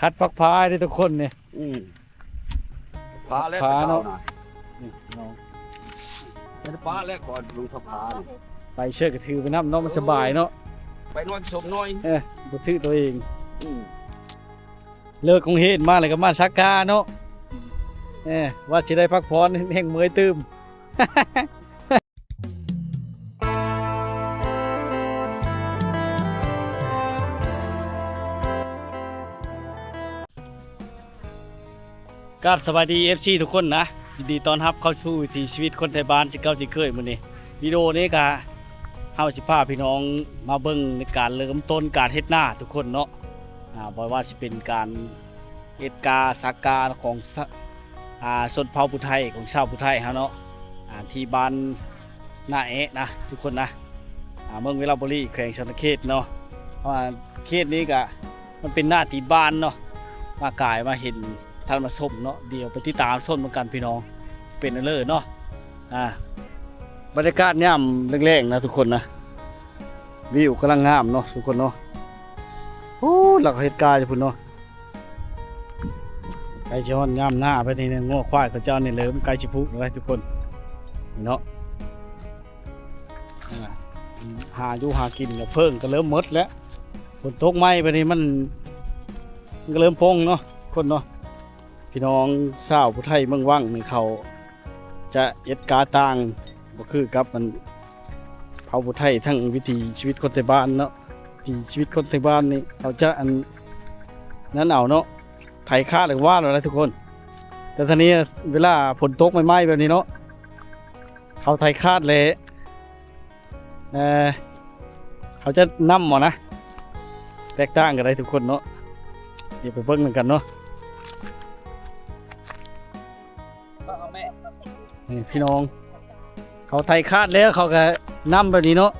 คัดพักพายได้ทุกคนเนี่ยพาแล้ว พา เนาะ เนาะนี่น้อง เป็นพาแล้วก่อนลุงพา ไปเชือกกระถือไปน้ำเนาะมันสบายเนาะ ไปนอนสมน้อย บ่ถือตัวเองเลิกของเฮ็ดมาเลยก็มาซักกาเนาะว่าสิได้พักผ่อนแห่งเมื่อยตื้ม กับสวัสดี FC ทุกคนนะยินดีต้อนรับเข้าสู่วิถีชีวิตคนไทยบ้านสิเก้าสิเคยมื้อนี้วิดีโอนี้ก็เฮาสิพาพี่น้องมาเบิ่งในการเริ่มต้นการเฮ็ดนาทุกคนเนาะบ่ว่าสิเป็นการเฮ็ดกาสักกาของชนเผ่าผู้ไทยของชาวผู้ไทยเฮาเนาะที่บ้านนาแอะนะทุกคนนะเมืองเวลาบุรีแขวงชนเขตเนาะเพราะว่าเขตนี้ก็มันเป็นหน้าที่บ้านเนาะมากายมาเห็นท่านมาชมเนาะเดี๋ยวไปติดตามชมเหมือนกันพี่น้องเป็นอันเลยเนาะบรรยากาศย่ำแรงๆนะทุกคนนะวิวกำลังงามเนาะทุกคนเนาะโอ้หลักเหตุการณ์จะพูดเนาะไก่ช้อนย่ำหน้าไปนี่เนี่ยง้อควายเขาเจ้าเนี่ยเลิมไก่ชิพุเลยทุกคนเนาะหาอยู่หากินกับเพิ่งก็เริ่มมดแล้วฝนตกไหมไปนี่มันก็เริ่มพงเนาะคนเนาะพี่น้องชาวผู้ไทยเมืองว่างนี่เขาจะเอ็ดกาต่างก็คือกับมันเผาผู้ไทยทั้งวิถีชีวิตคนไทยบ้านเนาะวิถีชีวิตคนไทยบ้านนี่เขาจะอันนั้นเอาเนาะไถฆ่าหรือว่าอะไรทุกคนแต่ทีนี้เวลาฝนตกไหม้แบบนี้เนาะเขาไถคาดเลยเขาจะนำหมอนะแตกต่างกันได้ทุกคนเนาะเดี๋ยวไปเบิ่งเหมือนกันเนาะนี่พี่น้องเขาไทยคาดแล้วเขาก็นำแบบนี้เนาะ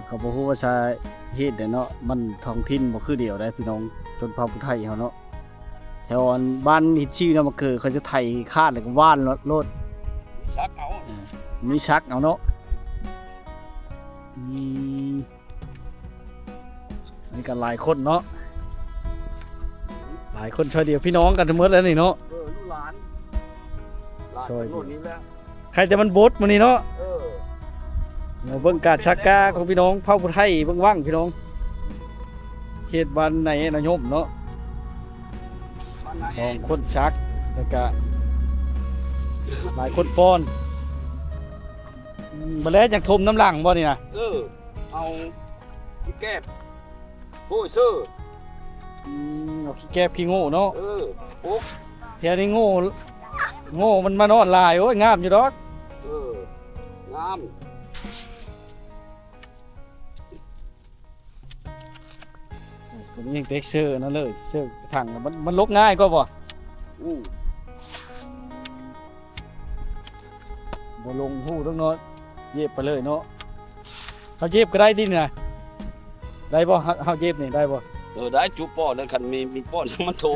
เขาบอกว่าชาเฮ็ดเนาะมันท้องถิ่นบ่คือเดียวได้พี่น้องจนเผ่าผู้ไทยเขาเนาะแถวบ้านฮิตชีเนาะมันคือเขาจะไทยคาดแล้วก็ว่านโลดซักเอามีชักเอาเนาะนี่กันหลายคนเนาะหลายคนช่วยเดียวพี่น้องกันทั้งหมดแล้วนี่เนาะลูกหลานช่วย โน่นนี้แล้ว ใครจะมันบดมันนี่เนาะเราเบิ่งการชักกาของพี่น้องเผ่าผู้ไทยเบิ่งว่างพี่น้องเขตบ้านไหนนายมเนาะ2คนชักแล้วก็หลายคนป้อนมาแล้วอยากทมน้ำหลังบ่นี่นะเอาขี้แก้บโอ้ยซื้อเอาขี้แก้บขี้โง่เนาะปุ๊บแถวนี้โง่มันมานอนลายโอ้ยงามอยู่ดอกงามตัวนี้ยังเต็กเซอร์นั่นเลยเซอร์ถังมันลกง่ายก็บ่บ่ลงหูต้องเนาะเย็บไปเลยเนาะเขาเย็บก็ได้ดินะได้บ่เฮาเย็บนี่ได้บ่ได้จุป้อนแล้วคันมีป้อนมันถ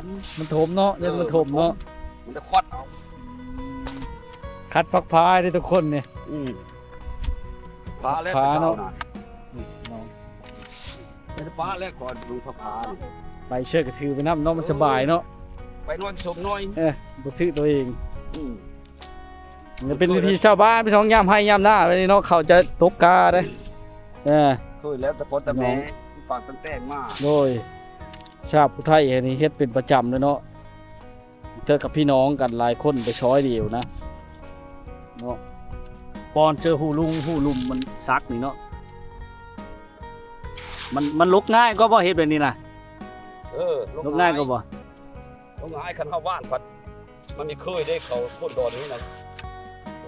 มเนาะยังมันถมเนาะมันจะควัดเอา คัดพักพายได้ทุกคนเนี่ยพาแล้วเนาะเป็นพาแล้วก่อนลุงพาไปเชือกกระถือไปน้ำเนาะมันสบายเนาะไปนอนสมน้อยบ่ถือตัวเองเป็นวิธีชาวบ้านพี่น้องย่ำให้ย่ำหน้าไปเนาะเขาจะตกกาได้เคยแล้วแต่พอแต่แม่ฝากตั้งแต่งมาโดยชาวผู้ไทยนี่เฮ็ดเป็นประจำเลยเนาะเจอกับพี่น้องกันหลายคนไปช้อยเดียวนะเนาะปอนเจอหูลุมมันซักนี่เนาะมันลุกง่ายก็บ่เฮ็ดแบบนี้นะลุกง่ายก็บ่ลุกง่ายคันเฮาว่านพัดมันมีเคยได้เขาคนดอนนี้นะ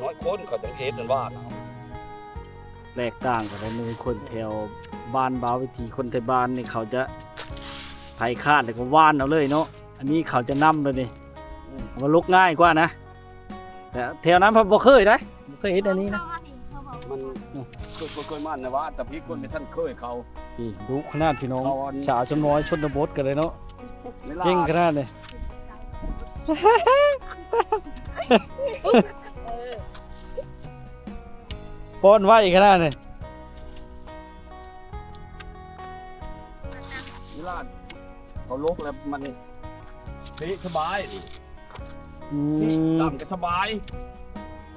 น้อยคนเขาจังเฮ็ดนั่นว่านแตกต่างกันเลยมีคนแถวบ้านบาววิธีคนไทยบ้านนี่เขาจะไถคาดแล้วก็ว่านเอาเลยเนาะอันนี้เขาจะนำเลยนี่มันลุกง่ายกว่านะแต่แถวนั้นพอบ่เคยได้บ่เคยเห็นอันนี้นะมันเคยมันนะว่าแต่พี่คนในท่านเคยเขาดูขนาดพี่น้องสาวจำน้อยชนบทกันเลยเนาะเก่งขนาดเลยป้อนไว้ขนาดเลยเวลา เขาลกแล้วมันสีสบายนี่ อื สี ม ดำก็สบาย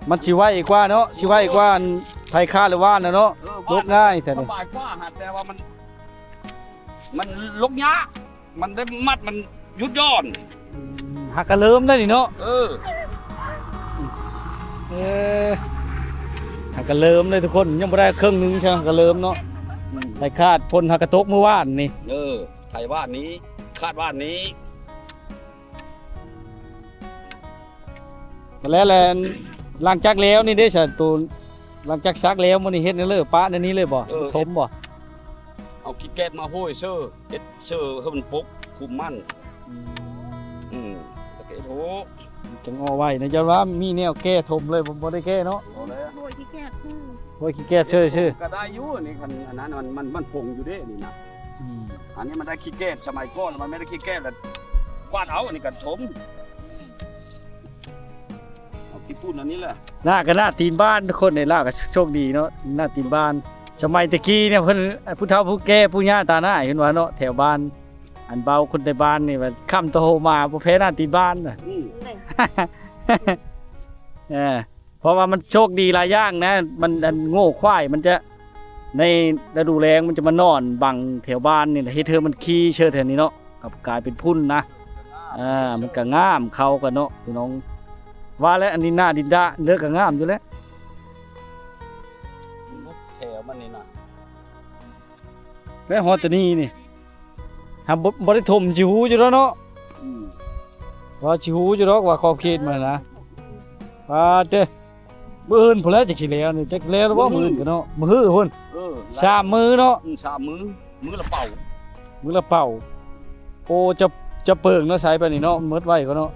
มันสิไว้กว่าเนาะสิไว้กว่าอันไทยค่าหรือว่านน่ะเนาะ ลกง่ายแต่ ส นี่ บายกว่าฮะแต่ว่ามันลกยากมันได้มัดมันยุดย่อน หักกระเลิมได้นี่เนาะ เออ เออหักกระเลิมเลยทุกคนยังบ่ได้ครึ่งหนึงใช่ไหมกระเลิมเนาะไทยคาดพลหักกระตกเมื่อวานนี่ เออไทยบ้านนี้คาดบ้านนี้ แล้วแหละหลังจากแล้วนี่ได้ซะตูนหลังจากซักแล้วมื้อนี้เฮ็ดแนวเลยปะในนี้เลยบ่ทมบ่ เอาขี้แก๊สมาห้อยเสื้อเฮ็ดเสื้อให้มันปุ๊บคุมมั่นโอเคโถ จังเอาไว้นะย้อนว่ามีแนวแก้ทมเลยบ่ได้แก้เนาะ เอาเลย โบยที่แก้ชื่อ โอ้ยขี้แก้ชื่อ ก็ได้อยู่นี่คันอันนั้นมันผงอยู่เด้นี่นะ อันนี้มันได้ขี้แก้สมัยก่อนมันไม่ได้ขี้แก้แล้วกวาดเอาอันนี้กันถมเอาขี้ฝุ่นอันนี้แหละ หน้าก็หน้าตีนบ้านทุกคนในลาวก็โชคดีเนาะหน้าตีนบ้าน สมัยตะกี้เนี่ยเพิ่นผู้เฒ่าผู้แก่ผู้ย่าตาหน้าเห็นว่าเนาะแถวบ้านอันเบาคนในบ้านนี่ว่าค่ำโตมาบ่แพ้หน้าตีนบ้านน่ะ เพราะว่ามันโชคดีหลายอย่างนะ มันอันโง่ควายมันจะในฤดูแล้งมันจะมานอนบังแถวบ้านนี่แหละเฮ็ดเธอมันขี้เชิดแถวนี้เนาะกับกลายเป็นพุ่นนะมันก็งามเข้ากันเนาะพี่น้องว่าแล้วอันนี้หน้าดินดาเลือกก็งามอยู่แล้ว แถวมันนี่นะ แล้วฮอดตัวนี้นี่หาบ่ได้ถมสิหูอยู่แล้วเนาะว่าสิหูอยู่ดอกว่าขอบเขตมันนะว่าเด้อมื้ออื่นพุ่นแล้วจักสิแล้วนี่จักแล้วบ่มื้ออื่นก็เนาะมื้อฮื้อพุ่น สามมือเนาะ สามมือละเป่า มือละเป่าโอ้จะเปิงเนาะสายไปนี่เนาะมืดไว้ก็เนาะ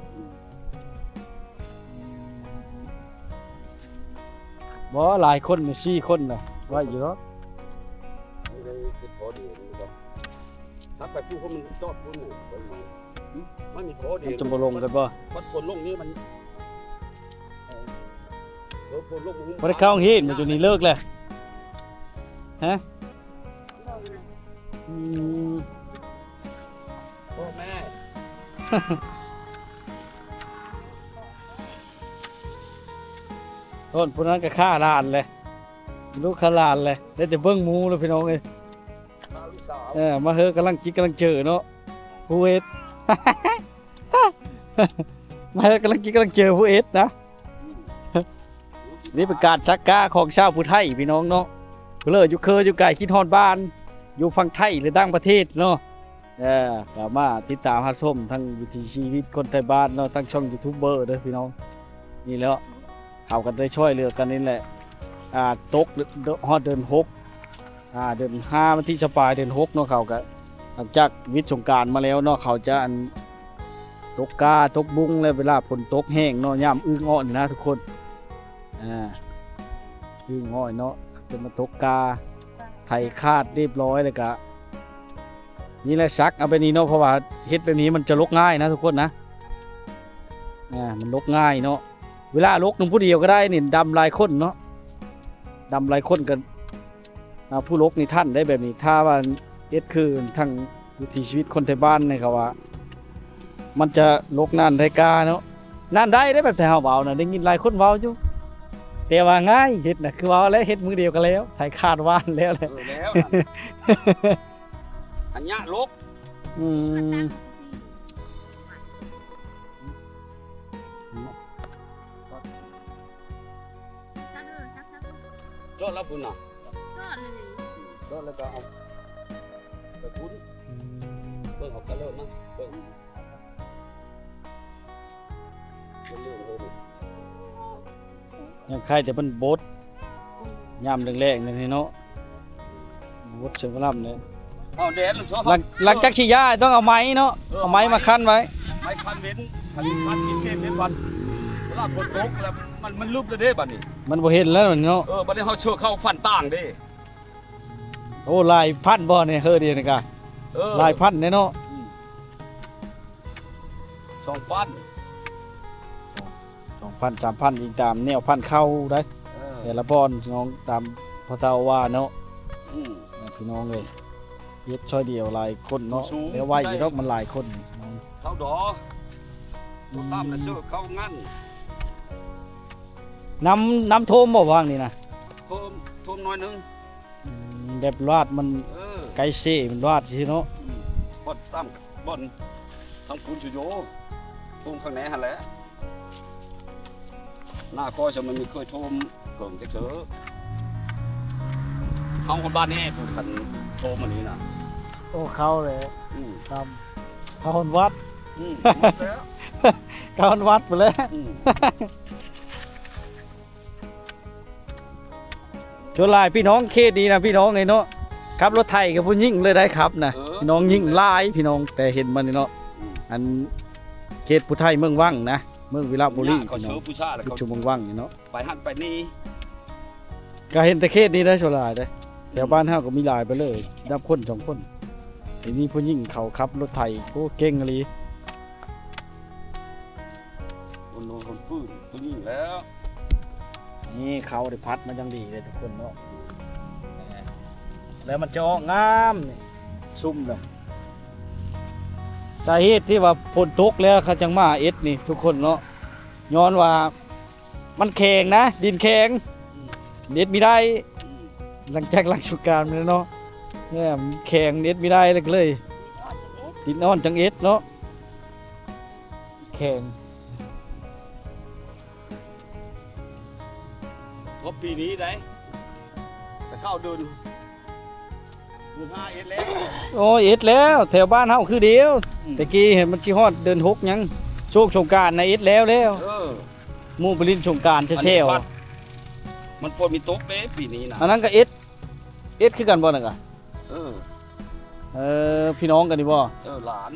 บ่หลายคนนี่4คนน่ะไว้อยู่เนาะ ไม่ได้ติดโถดีนี่ก็นักไปผู้คนมันจอดพุ่นน่ะไม่มีโถดี มันจะบ่ลงกันบ่ วัดคนลงนี่มันคนลง บ่ได้เข้าโรงเรียนมันอยู่นี่เลิกแล้วฮะอืม พ่อแม่ ต้นพวกนั้นก็ฆ่าหลานเลยลูกฆ่าหลานเลยได้แต่เบิ่งหมูเลยพี่น้องเอ้ย ลูกสาว มาเฮอกำลังจิกกำลังเจอเนาะผู้เอส มาเฮอกำลังจิกกำลังเจอผู้เอสนะ นี่เป็นการชักกาของชาวผู้ไทยพี่น้องเนาะเพื่ออยู่เคยอยู่ไกลคิดฮอดบ้าน อยู่ฝั่งไทยหรือต่างประเทศเนาะสามารถติดตามรับชมทั้งวิถีชีวิตคนไทยบ้านเนาะทั้งช่องยูทูบเบอร์เด้อพี่น้องนี่แล้วเขากันได้ช่วยเหลือกันนี่แหละตกฮอดเดือน6เดือน5วันที่สปายเดือน6เนาะเขาก็หลังจากวิทย์สงกรานต์มาแล้วเนาะเขาจะตกกาตกบุ้งแล้วเวลาฝนตกแห้งเนาะยามอึ้งอ้อนี่นะทุกคนอึ้งอ้อยเนาะจะมาตกกาไถคาดเรียบร้อยเลยกะนี่แหละซักเอาไปนี่เนาะเพราะว่าเฮ็ดแบบนี้มันจะลกง่ายนะทุกคนนะมันลกง่ายเนาะเวลาลกนึงผู้เดียวก็ได้นี่ดำหลายคนเนาะดำหลายคนกันผู้ลกนี่ท่านได้แบบนี้ถ้าว่าเฮ็ดคือทั้งวิถีชีวิตคนไทยบ้านนี่ครับว่ามันจะลกนั่นไทกาเนาะนั่นได้แบบแต่เฮาเว้าน่ะได้ยินหลายคนเว้าอยู่แต่ว่าง่ายเฮ็ดน่ะคือเว้าแล้วเฮ็ดมือเดียวกันแล้วไถคาดว่านแล้วแหละ แล้วอันยะลก อืม จอดแล้วพุ่นน่ะ ก็เลย จอดแล้วก็เอาไปพุ่นเบิ่งเอากระเลิศนะเบิ่งเรื่องเลย ยังใครแต่มันบดยามแรงๆนั่นนี่เนาะบดเชิงกระลำเลย เอาแดดมันชอบ หลังจากฉีดยาต้องเอาไม้เนาะเอาไม้มาคั่นไว้ ไม้คันเว้นคันพิเศษเว้นวันเวลาฝนตกแล้วมันลุบเลยเด้บัดนี้ มันบ่เห็นแล้วเนาะ บัดนี้เฮาเชื่อเข้าฟันต่างเด้ โอ้ลายพันบ่เนี่ยเฮ้อเดียวนี่กะลายพันเนี่ยเนาะ สองฟัน 2,000 3,000อีกตามแนวพันเข้าได้แต่ละบอนน้องตามพ่อเฒ่าว่าเนาะพี่น้องเลย เฮ็ดช่อยเดียวหลายคนเนาะ สูง แล้วไว้อยู่ดอกมันหลายคน เขาดอตัวตั้มน่ะซื้อเขางั้น น้ำท่วมบ่ว่างนี่นะ ท่วมน้อยนึง แบบลาดมันไกลเซ่มันลาดสิเนาะ บ่อนตั้มบ่อนทั้งคุณสุโยท่วมข้างในหั่นแหละหน้าก้อยจะมันมีเคยท่วมเกิงจักเถอะเฮาคนบ้านนี้พูดกันท่วมอันนี้น่ะ โอ้เข้าเลย อืม ครับเข้าวัด หมดแล้ว เข้าวัดไปแล้ว อืม ชวนหลายพี่น้องเขตดีนะพี่น้องไงเนาะขับรถไทยกับผู้ยิ่งเลยได้ครับนะพี่น้องยิ่งหลายพี่น้องแต่เห็นมันนี่เนาะอันเขตผู้ไทยเมืองวังนะเมืองวิระบุรี เขา พี่ เชื้ น้อ อง ผู้ชาแล้ว คือ เขา ชุมเมืองวังนี่เนาะ ไปหันไปนี่ ก็เห็นแต่เขตนี้ได้ชวนหลายเด้อแถวบ้านเฮาก็มีหลายไปเลยนับคน2คนทีนี้ผู้ยิ่งเขาขับรถไทยโอ้เก่งอีหลี คนโน้นคนฟื้นคนยิ่งแล้ว นี่เขาได้พัดมาจังดีเลยทุกคนเนาะแล้วมันจะออกงามนี่ซุ่มเลยสาเหตุที่ว่าฝนตกแล้วเขาจังมาเอ็ดนี่ทุกคนเนาะย้อนว่ามันแข็งนะดินแข็งเน็ดไม่ได้หลังจากหลังสงกรานต์เนาะเนี่ยมันแข็งเน็ดไม่ได้เลยดินอ่อนจังเอ็ดเนาะแข็ง ทบปีนี้ได้แต่เข้าเดิน5 เอ็ดแล้ว โอ้เอ็ดแล้วแถวบ้านเฮาคือเดียว อืม ตะกี้เห็นมันชิฮอดเดิน6ยังโชคสงกรานต์นะเอ็ดแล้ว เออ หมู่ปรินสงกรานต์เช่ว มันฝนมีตกเด้ปีนี้นะ อันนั้นก็เอ็ดคือกันบ่นั่นก็ เออ พี่น้องกันนี่บ่ หลาน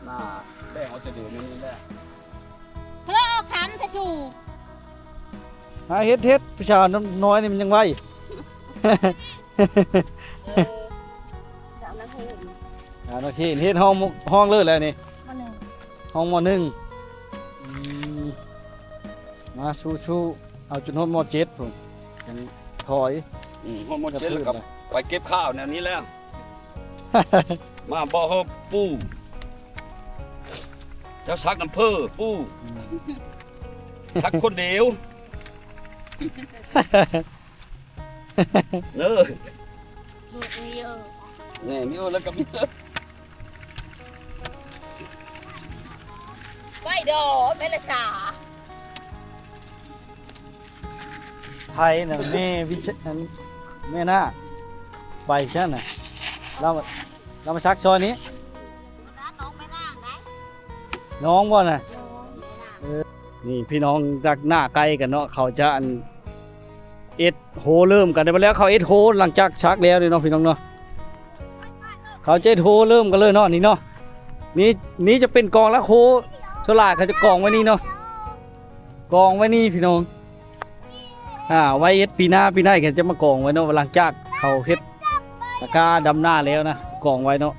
หน้าแบ่งเอาจะเดือนนี้แหละ เพราะเอาคำทะชู หาเฮ็ดผู้ชายน้อยนี่มันยังไว สาวนักเรียน โอเคเฮ็ดห้องเลยแล้วนี่ มาหนึ่ง ห้องมหนึ่งมาชูเอาจนฮอดม7พุ่นยังถอย ฮอร์โมนเจ็ดแล้วกับไปเก็บข้าวแนวนี้แล้ว มาบ่เฮาปูเจ้าชักน้ำเพ้อปูชักคนเดียวเนอ ลูกมีเยอะ นี่มีแล้วก็มี ไว้ดอเมลชา ไทยน่ะแม่วิชอันแม่นาคไปใช่น่ะเรามาชักซอยนี้ น้องไม่น่าไหม น้องบ่น่ะ น้องไม่น่า นี่พี่น้องจากหน้าไกลกันเนาะเขาจะอันเอ็ดโฮเริ่มกันได้ไปแล้วเขาเอ็ดโฮหลังจากชักแล้วนี่เนาะพี่น้องเนาะเขาจะเอ็ดโฮเริ่มกันเลยเนาะนี่เนาะนี่จะเป็นกองละโฮสลากเขาจะกองไว้นี่เนาะกองไว้นี่พี่น้องไว้เอ็ดปีหน้าเขาจะมากองไว้เนาะหลังจากเขาเฮ็ดตะกร้าดำหน้าแล้วนะกองไว้เนาะ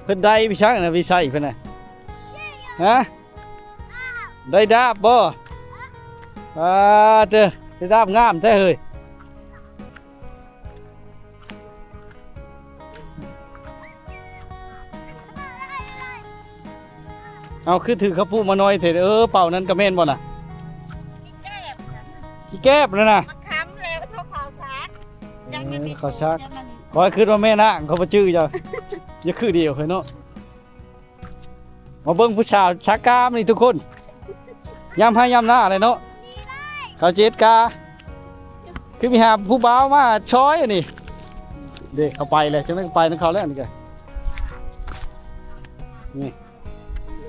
เพิ่นได้พี่ชักนะพี่ใส่เพิ่นน่ะฮะได้ดาบบ่เด้อได้ดาบงามแท้เฮ้ยเอาคือถือข้าวปูมาหน่อยเถอะเป่านั้นก็แม่นบ่น่ะ แก้ม ขี้แก้บเลยนะ มันค้ำเลยเท่าขาวชักยังไม่มี ขาวชัก ขอให้ขึ้นว่าแม่นะเขาบ่ชื่อจ้ะอย่าคือเดียวเฮ้ยเนาะมาเบิ่งผู้สาวชักกามนี่ทุกคนยามให้ยามหน้าเลยเนาะเขาเจ็ดกาคือมีหาผู้บ่าวมาช้อยอันนี้เด็กเขาไปเลยจังได๋ก็ไปนำเขาแล้วนี่ก็นี่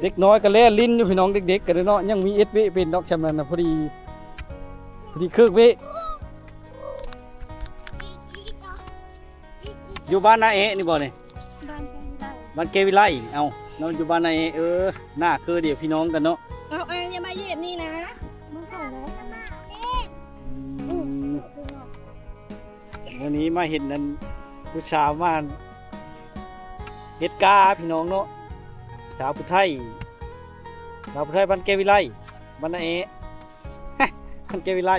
เด็กน้อยก็แล่ลิ้นอยู่พี่น้องเด็กๆกันเนาะยังมีเอสวิเป็นดอกชำนาญนะพอดีครึ่งวิอยู่บ้านนาเอะนี่บ่นี่ บ้านแกงได้ บ้านเกวิไลเอาเราอยู่บ้านนาเอะหน้าคือเดียวพี่น้องกันเนาะ เอาอย่ามาเหยียบนี่นะมึงเข้าแล้ว วันนี้มาเห็นนั้นผู้สาวมาเฮ็ดกาพี่น้องเนาะสาวผู้ไทยบ้านเกวิไลบ้านนาเอะ บ้านเกวิไล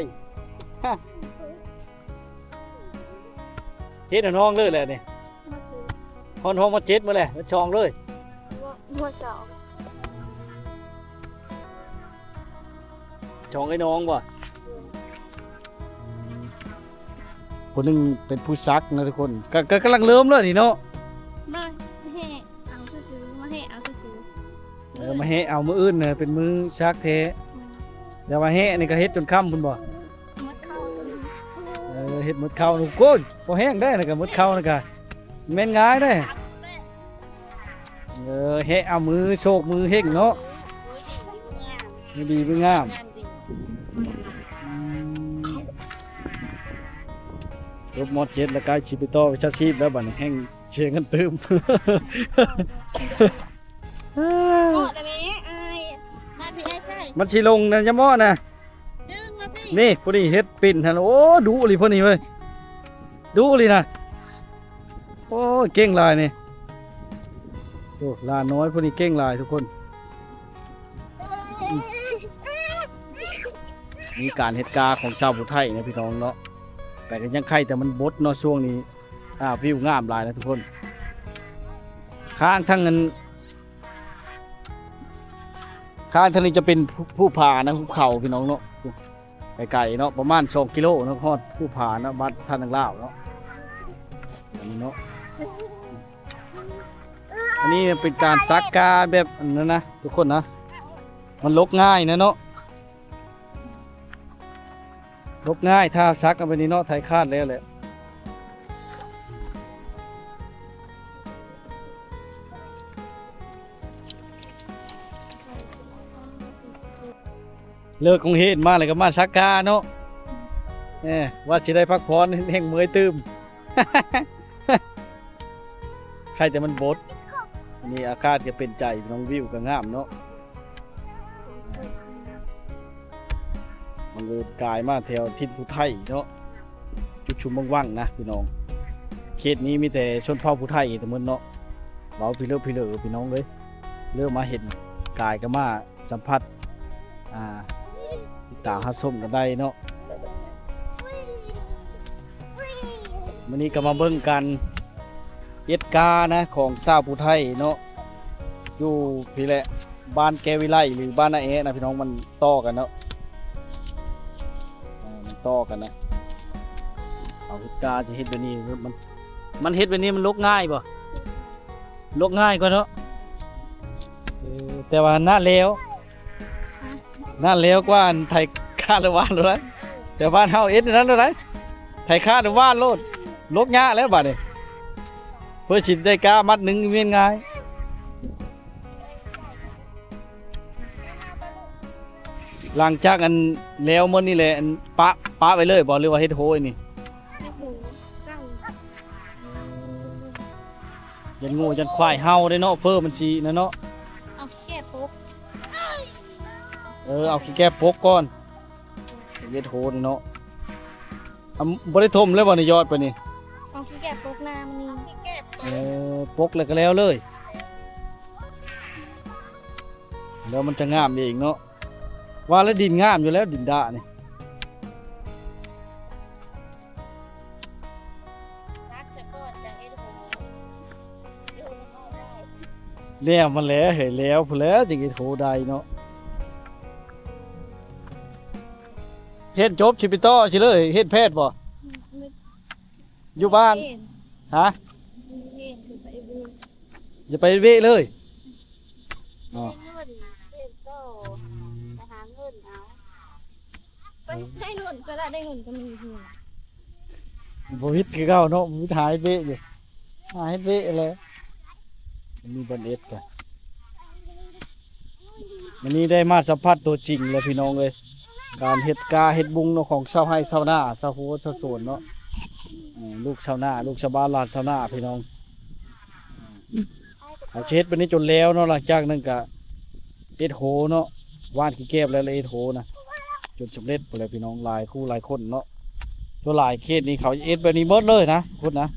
เฮ็ดให้น้องเลยแหละนี่ มาคือ ฮอนห้องมาเจ็ดมื้อแหละมาชองเลย หัวจอก ชองไอ้น้องบ่คนหนึงเป็นผู้ซักนะทุกคนก็กำลังเริ่มเลยนี่เนาะ มาให้เอาซื้อๆมาให้เอาซื้อ มาเฮะเอามืออื่นน่ะเป็นมือซักแท้เดี๋ยวมาเฮะนี่ก็เฮ็ดจนค่ำพุ่นบ่ มัดเข้าตัวนี้ เฮ็ดหมดข้าวนู่นโก้ยบ่แห้งได้นะก็หมดข้าวนะก็แม่นง่ายได้เฮะเอามือโชกมือเฮ็งเนาะไม่ดีไม่งาม งามดี รบมอดเจ็ดแล้วก็ชีวิตต่อวิชาชีพแล้วบัดนี้แห้งเชียงกันตึม โอ้แต่แม่อายมาพี่ไอ้ใช่ มันสิลงนะยะหม้อนะ ดึงมาพี่ นี่ผู้นี้เฮ็ดปิ่นหั่นโอ้ดุอีหลีผู้นี้เว้ยดุอีหลีนะโอ้ยเก่งหลายนี่โอ้หลานน้อยผู้นี้เก่งหลายทุกคนมีการเฮ็ดกาของชาวผู้ไทยนะพี่น้องเนาะแต่ก็ยังไข่แต่มันบดเนาะช่วงนี้วิวงามหลายนะทุกคนข้างทั้งนั้นข้างทางนี้จะเป็นผู้ผานะภูเขาพี่น้องเนาะไกลๆเนาะประมาณ2 กิโลเนาะฮอดผู้ผาเนาะบ้านท่านทางลาวเนาะอันนี้เนาะอันนี้เป็นการซักกาแบบนั้นนะทุกคนนะมันลกง่ายนะเนาะลบง่ายถ้าซักเอาไปนี่เนาะไทยคาดแล้วแหละเลิกของเฮ็ดมาเลยก็มาซักกาเนาะว่าสิได้พักผ่อนแห่งเมื่อยตื้ม ใครแต่มันบดอันนี้อากาศก็เป็นใจน้องวิวก็งามเนาะมันเลยกลายมาแถวทิศภูไทยเนาะจุดชุมว่างๆนะพี่น้องเขตนี้มีแต่ชนเผ่าภูไทยแต่มันเนาะเราพี่เลิกพี่น้องเลยเริ่มมาเห็นกายก็มาสัมผัสติดตามฮับส้มกันได้เนาะวันนี้ก็มาเบิ่งกันเอ็ดกานะของชาวภูไทยเนาะอยู่พี่แหละบ้านแกวิไลหรือบ้านนาเอะนะพี่น้องมันต่อกันเนาะต่อกันนะเอาเฮ็ดกาจะเฮ็ดแบบนี้มันเฮ็ดแบบนี้มันลกง่ายบ่ลกง่ายกว่าเนาะแต่ว่าหน้าแล้วกว่าอันไทยคาดว่านเลยแต่บ้านเฮาเอ็ดนั้นเลยไทยคาดว่านโลดลกยากแล้วบัดนี้เพื่อสิได้กามัดหนึงเวียนง่ายหลังจากอันแล้วมื้อนี่แหละอันปะไว้เลยบ่หรือว่าเฮ็ดโหยนี่ ให้หมูเก้า ยันงูยันควายเฮาได้เนาะเพิ่มมันสินะเนาะ เอาแก้ปุ๊บ เอาขี้แก้ปกก่อนเฮ็ดโหนี่เนาะบ่ได้ถมเลยบ่นี่ยอดไปนี่ เอาขี้แก้ปุ๊บน้ำนี่ขี้แก้ปุ๊บ ปกแล้วก็แล้วเลยแล้วมันจะงามเองเนาะว่าแล้วดินงามอยู่แล้วดินดะนี่ รักจะก็จะเอ็ดโหดูเข้าได้ แล้วมันแล้วเห็นแล้วพุ่นแล้วจึงสิโหได้เนาะเฮ็ดจบสิไปต่อสิเลยเฮ็ดแพทย์บ่อยู่บ้านฮะ เห็นคือไปบู อย่าไปเวะเลยอ๋อ เงินเอ็ดก็ไปหาเงินเอาไปได้เงินก็ได้เงินก็มีเงิน บ่วิทย์คือเก่าเนาะบ่วิทย์หายเวะอยู่หายเวะเลยมันมีบันเอ็ดกันวันนี้ได้มาสัมผัสตัวจริงแล้วพี่น้องเอ้ยการเฮ็ดกาเฮ็ดบุงเนาะของชาวไร่ชาวนาชาวโฮชาวสวนเนาะลูกชาวนาลูกชาวบ้านหลานชาวนาพี่น้องเอาเฮ็ดไปนี้จนแล้วเนาะหลังจากนั้นก็เฮ็ดโหเนาะว่านขี้แก้บแล้วเฮ็ดโหนะจนสำเร็จไปเลยพี่น้องหลายคู่หลายคนเนาะตัวหลายเขตนี้เขาเฮ็ดแบบนี้หมดเลยนะคุณนะ